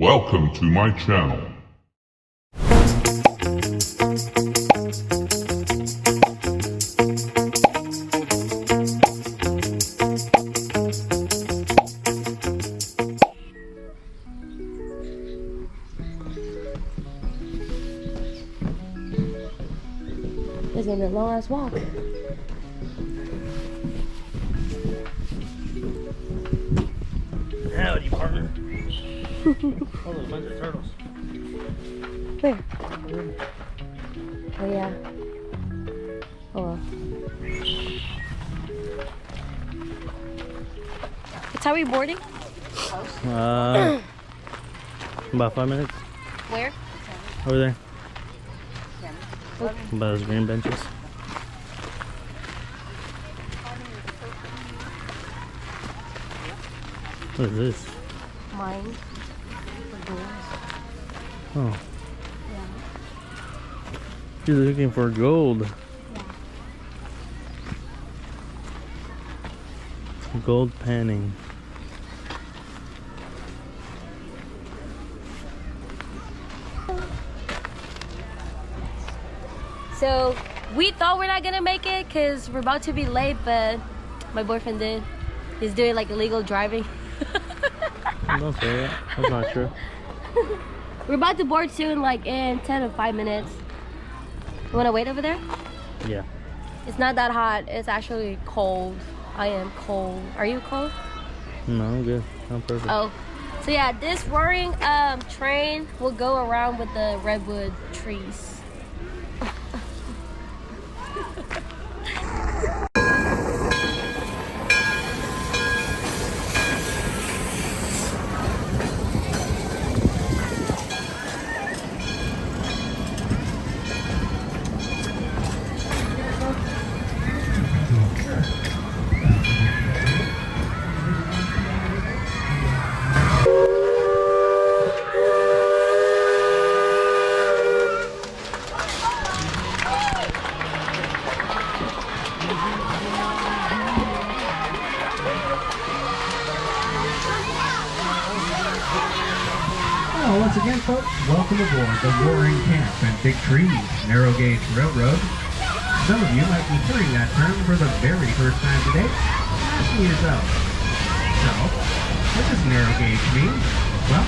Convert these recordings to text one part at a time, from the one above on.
Welcome to my channel. It's gonna be a long ass walk. Howdy, partner. Oh, there's a bunch of turtles. Where? Oh yeah. Oh well. What time are we boarding? About 5 minutes. Where? Over there. Oh. By those green benches. What is this? Mine. Oh. You're looking for gold. Gold panning. So we thought we're not gonna make it because we're about to be late, but my boyfriend did. He's doing like illegal driving. Don't say that. That's not true. We're about to board soon, like in 10 to 5 minutes. You wanna wait over there? Yeah. It's not that hot. It's actually cold. I am cold. Are you cold? No, I'm good. I'm perfect. Oh. So yeah, this roaring train will go around with the redwood trees. Well, once again, folks, welcome aboard the Roaring Camp and Big Trees Narrow Gauge Railroad. Some of you might be hearing that term for the very first time today, asking yourself, so, what does narrow gauge mean? Well,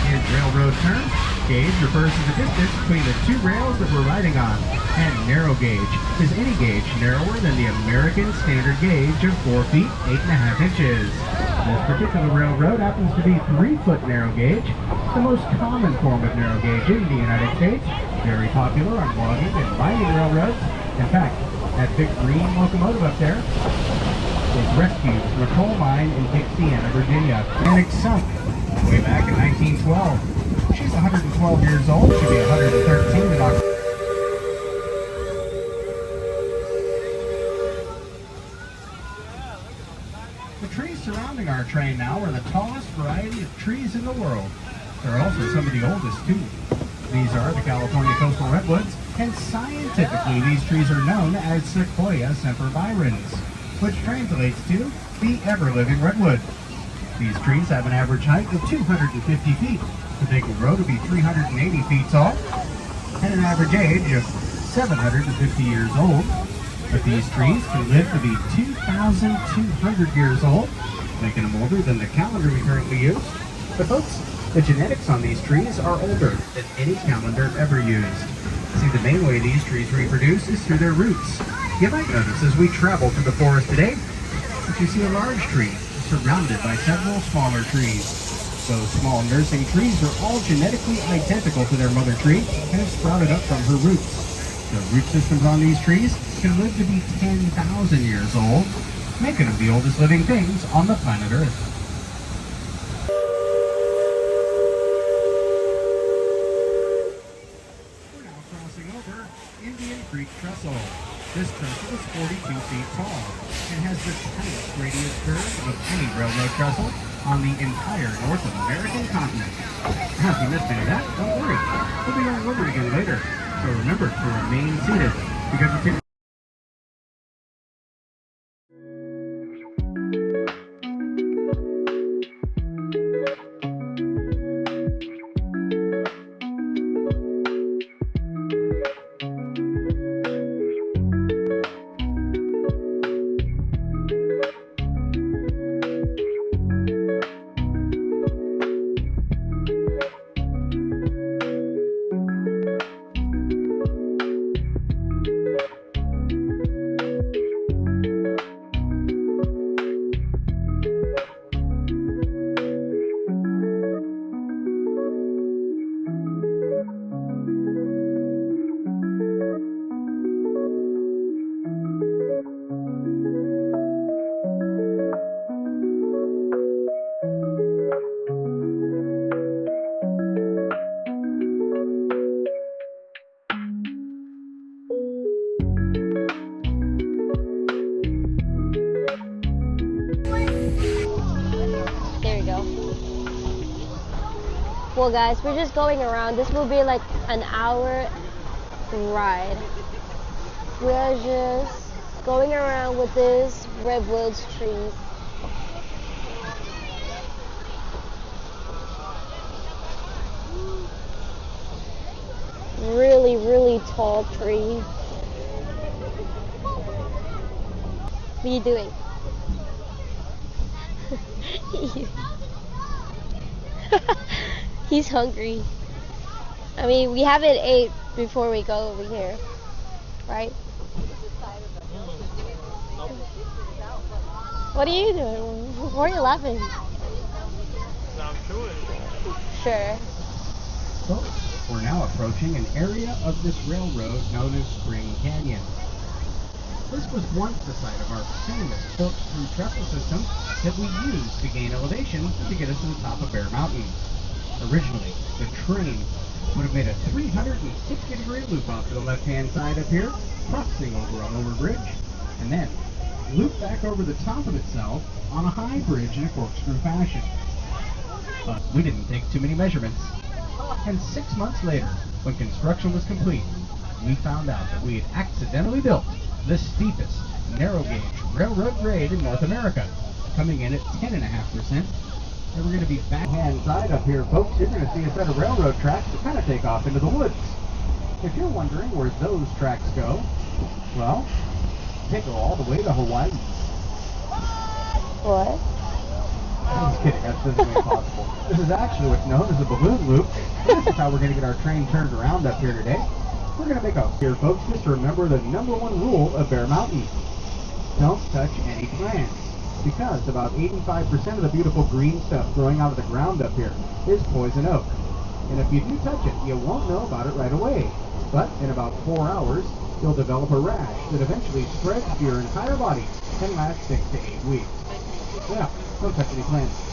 in railroad terms, gauge refers to the distance between the two rails that we're riding on, and narrow gauge is any gauge narrower than the American standard gauge of 4 feet, 8.5 inches. This particular railroad happens to be 3-foot narrow gauge, the most common form of narrow gauge in the United States, very popular on logging and mining railroads. In fact, that big green locomotive up there was rescued from a coal mine in Dixie, Virginia, and it sunk way back in 1912. She's 112 years old, she'll be 113 in October. The trees surrounding our train now are the tallest variety of trees in the world. They're also some of the oldest too. These are the California coastal redwoods, and scientifically these trees are known as Sequoia sempervirens, which translates to the ever-living redwood. These trees have an average height of 250 feet, but they can grow to be 380 feet tall, and an average age of 750 years old. But these trees can live to be 2,200 years old, making them older than the calendar we currently use. But folks, the genetics on these trees are older than any calendar ever used. See, the main way these trees reproduce is through their roots. You might notice as we travel through the forest today, that you see a large tree surrounded by several smaller trees. Those small nursing trees are all genetically identical to their mother tree and have sprouted up from her roots. The root systems on these trees can live to be 10,000 years old, making them the oldest living things on the planet Earth. We're now crossing over Indian Creek Trestle. This trestle is 42 feet tall and has the tightest radius curve of any railroad trestle on the entire North American continent. Now, if you missed any of that, don't worry. We'll be going over it again later. So remember to remain seated because it's Well, guys, we're just going around. This will be like an hour ride. We are just going around with this redwoods trees. Really, really tall tree. What are you doing? He's hungry. I mean, we haven't ate before we go over here, right? What are you doing? Why are you laughing? I'm chewing. Sure. Folks, we're now approaching an area of this railroad known as Spring Canyon. This was once the site of our famous corkscrew trestle system that we used to gain elevation to get us to the top of Bear Mountain. Originally, the train would have made a 360-degree loop off to the left-hand side up here, crossing over an overbridge, and then loop back over the top of itself on a high bridge in a corkscrew fashion. But we didn't take too many measurements. And 6 months later, when construction was complete, we found out that we had accidentally built the steepest narrow gauge railroad grade in North America, coming in at 10.5%. And we're going to be back hand side up here, folks. You're going to see a set of railroad tracks that kind of take off into the woods. If you're wondering where those tracks go, well, they go all the way to Hawaii. What? I'm just kidding, that's physically impossible. This is actually what's known as a balloon loop. This is how we're going to get our train turned around up here today. We're going to make a here, folks, just to remember the #1 rule of Bear Mountain. Don't touch any plants. Because about 85% of the beautiful green stuff growing out of the ground up here is poison oak. And if you do touch it, you won't know about it right away. But in about 4 hours, you'll develop a rash that eventually spreads to your entire body and lasts 6 to 8 weeks. Yeah, don't touch any plants.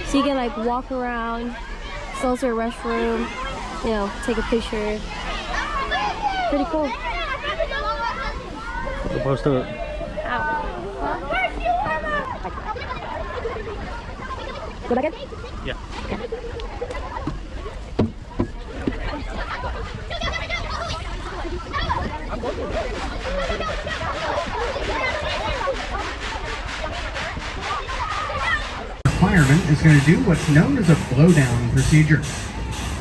So you can like walk around. It's also a restroom, you know, take a picture. Pretty cool. Supposed to. Ow. Go back in? Yeah. Okay. Fireman is going to do what's known as a blowdown procedure.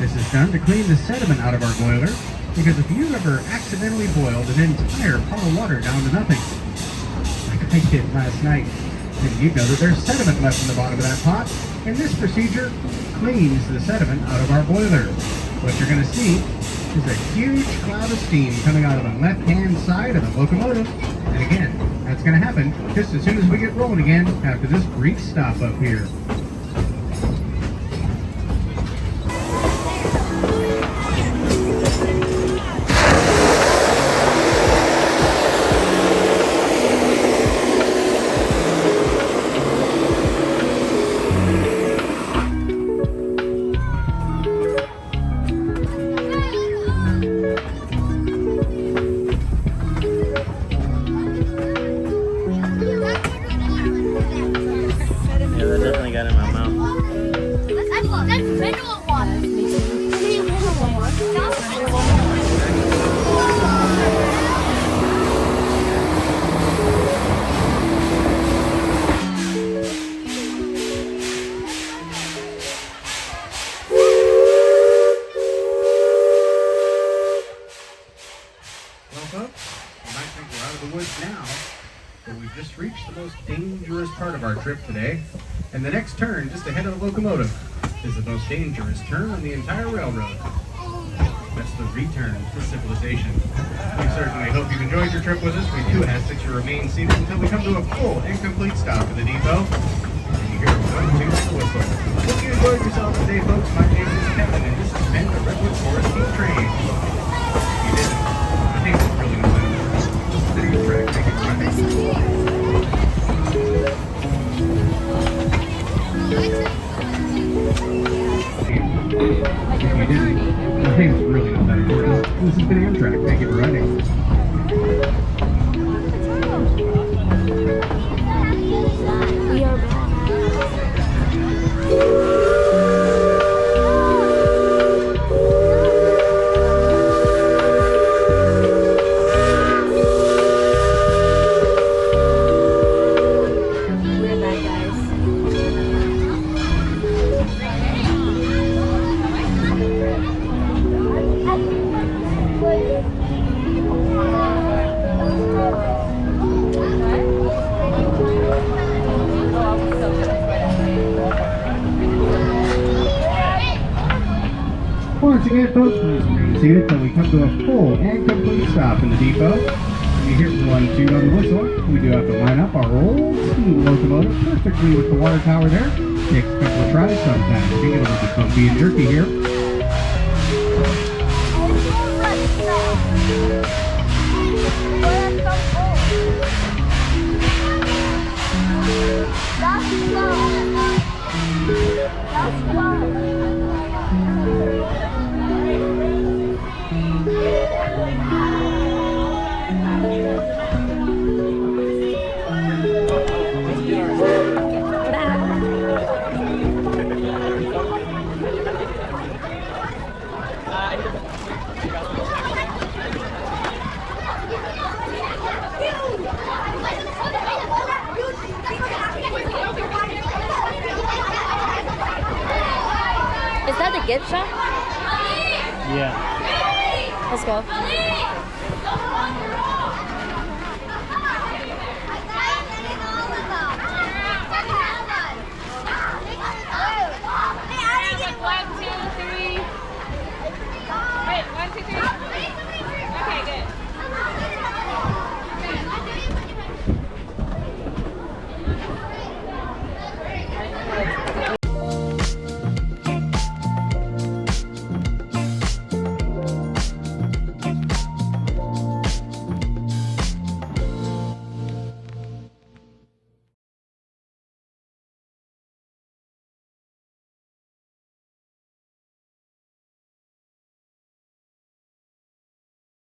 This is done to clean the sediment out of our boiler, because if you've ever accidentally boiled an entire pot of water down to nothing, like I did last night, then you know that there's sediment left in the bottom of that pot, and this procedure cleans the sediment out of our boiler. What you're going to see is a huge cloud of steam coming out of the left-hand side of the locomotive, and again, that's going to happen just as soon as we get rolling again after this brief stop up here. Well, folks, you might think we're out of the woods now, but we've just reached the most dangerous part of our trip today. And the next turn, just ahead of the locomotive, is the most dangerous turn on the entire railroad. That's the return to civilization. We certainly hope you've enjoyed your trip with us. We do ask that you remain seated until we come to a full and complete stop at the depot. And you hear a 1, 2, and a whistle. Hope you enjoyed yourself today, folks. My name is Kevin, and this has been the Redwood Forest Heat Train. If you didn't, I think it's really no better. Just sitting on track, make it running. If you didn't, I think it's really no better. This has been Amtrak. Thank you for riding. We are back. Once again, folks, please remain seated till we come to a full and complete stop in the depot. When you hear 1, 2 on the whistle, we do have to line up our old steam locomotive perfectly with the water tower there. Takes a couple of tries sometimes. It can get a little bit bumpy and jerky here. Is that the gift shop? Yeah. Let's go.